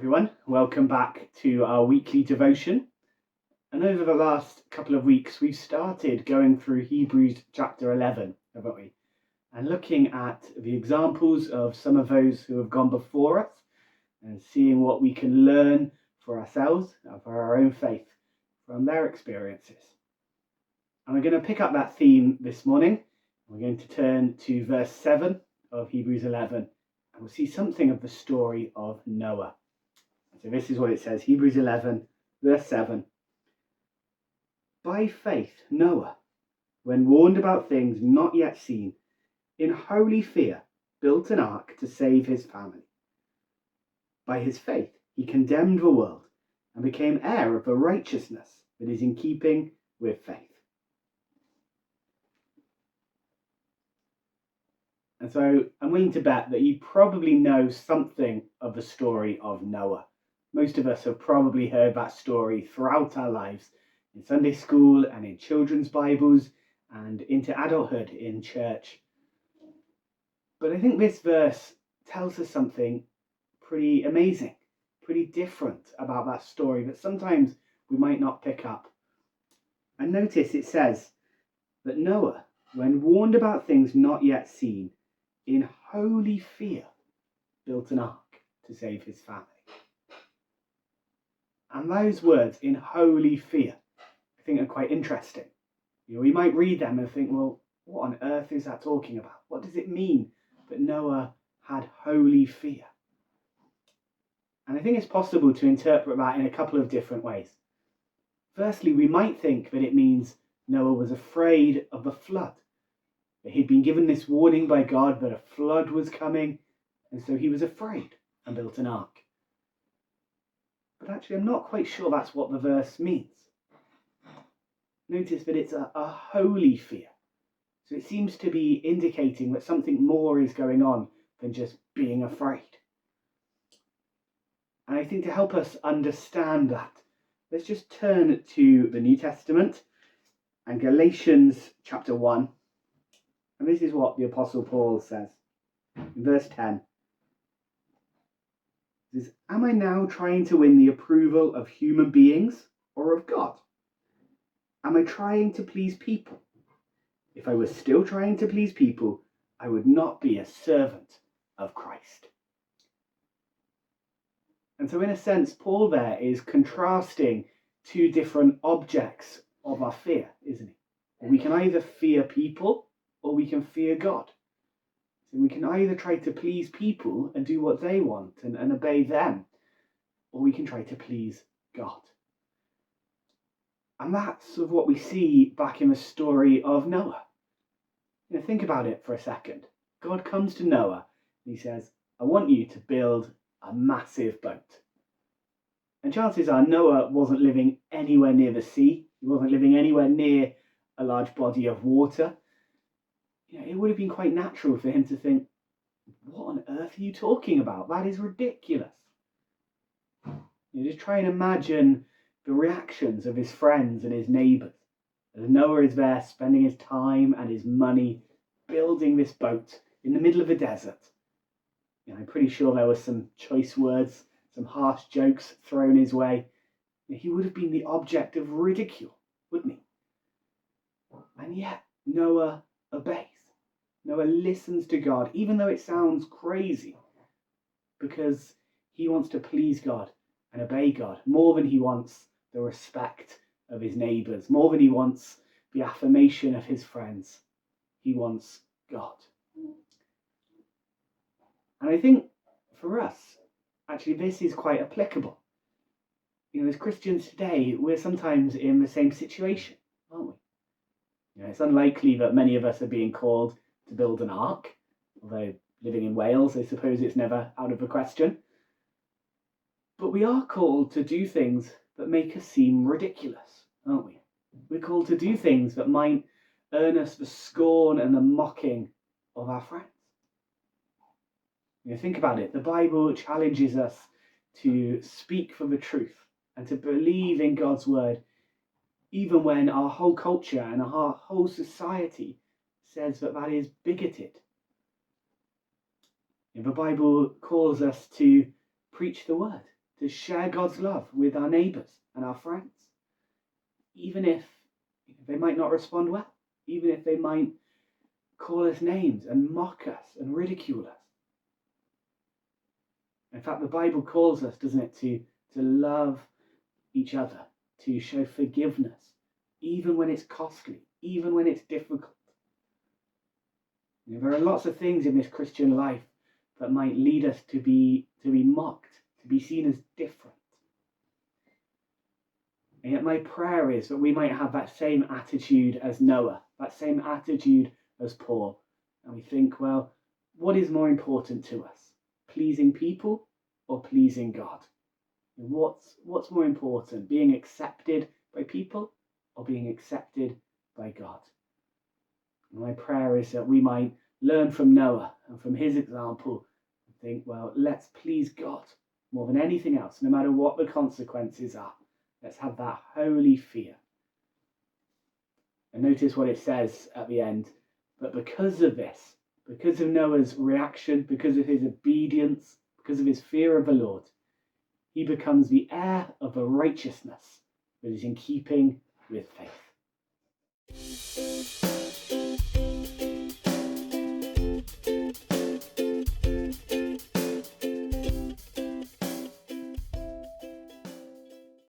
everyone. Welcome back to our weekly devotion. And over the last couple of weeks, we've started going through Hebrews chapter 11, haven't we? And looking at the examples of some of those who have gone before us and seeing what we can learn for ourselves, for our own faith, from their experiences. And we're going to pick up that theme this morning. We're going to turn to verse 7 of Hebrews 11, and we'll see something of the story of Noah. So this is what it says, Hebrews 11, verse 7. By faith, Noah, when warned about things not yet seen, in holy fear, built an ark to save his family. By his faith, he condemned the world and became heir of the righteousness that is in keeping with faith. And so I'm willing to bet that you probably know something of the story of Noah. Most of us have probably heard that story throughout our lives, in Sunday school and in children's Bibles and into adulthood in church. But I think this verse tells us something pretty amazing, pretty different about that story that sometimes we might not pick up. And notice it says that Noah, when warned about things not yet seen, in holy fear, built an ark to save his family. And those words, in holy fear, I think are quite interesting. We might read them and think, well, what on earth is that talking about? What does it mean that Noah had holy fear? And I think it's possible to interpret that in a couple of different ways. Firstly, we might think that it means Noah was afraid of the flood. That he'd been given this warning by God that a flood was coming, and so he was afraid and built an ark. But actually, I'm not quite sure that's what the verse means. Notice that it's a holy fear. So it seems to be indicating that something more is going on than just being afraid. And I think to help us understand that, let's just turn to the New Testament and Galatians chapter 1. And this is what the Apostle Paul says in verse 10. He says, am I now trying to win the approval of human beings or of God? Am I trying to please people? If I was still trying to please people, I would not be a servant of Christ. And so in a sense, Paul there is contrasting two different objects of our fear, isn't he? We can either fear people or we can fear God. So we can either try to please people and do what they want and obey them, or we can try to please God. And that's sort of what we see back in the story of Noah. Think about it for a second. God comes to Noah and he says, I want you to build a massive boat. And chances are Noah wasn't living anywhere near the sea. He wasn't living anywhere near a large body of water. It would have been quite natural for him to think, what on earth are you talking about? That is ridiculous. Just try and imagine the reactions of his friends and his neighbours as Noah is there spending his time and his money building this boat in the middle of a desert. I'm pretty sure there were some choice words, some harsh jokes thrown his way. He would have been the object of ridicule, wouldn't he? And yet Noah obeys. Noah listens to God, even though it sounds crazy, because he wants to please God and obey God more than he wants the respect of his neighbours, more than he wants the affirmation of his friends. He wants God. And I think for us, actually, this is quite applicable. As Christians today, we're sometimes in the same situation, aren't we? It's unlikely that many of us are being called to build an ark, although living in Wales, I suppose it's never out of the question. But we are called to do things that make us seem ridiculous, aren't we? We're called to do things that might earn us the scorn and the mocking of our friends. Think about it. The Bible challenges us to speak for the truth and to believe in God's word, even when our whole culture and our whole society says that that is bigoted. The Bible calls us to preach the word, to share God's love with our neighbours and our friends, even if they might not respond well, even if they might call us names and mock us and ridicule us. In fact, the Bible calls us, doesn't it, to love each other, to show forgiveness, even when it's costly, even when it's difficult. There are lots of things in this Christian life that might lead us to be mocked, to be seen as different. And yet my prayer is that we might have that same attitude as Noah, that same attitude as Paul. And we think, well, what is more important to us? Pleasing people or pleasing God? And what's more important? Being accepted by people or being accepted by God? And my prayer is that we might learn from Noah and from his example and think, well, let's please God more than anything else, no matter what the consequences are. Let's have that holy fear. And notice what it says at the end. But because of this, because of Noah's reaction, because of his obedience, because of his fear of the Lord, he becomes the heir of a righteousness that is in keeping with faith.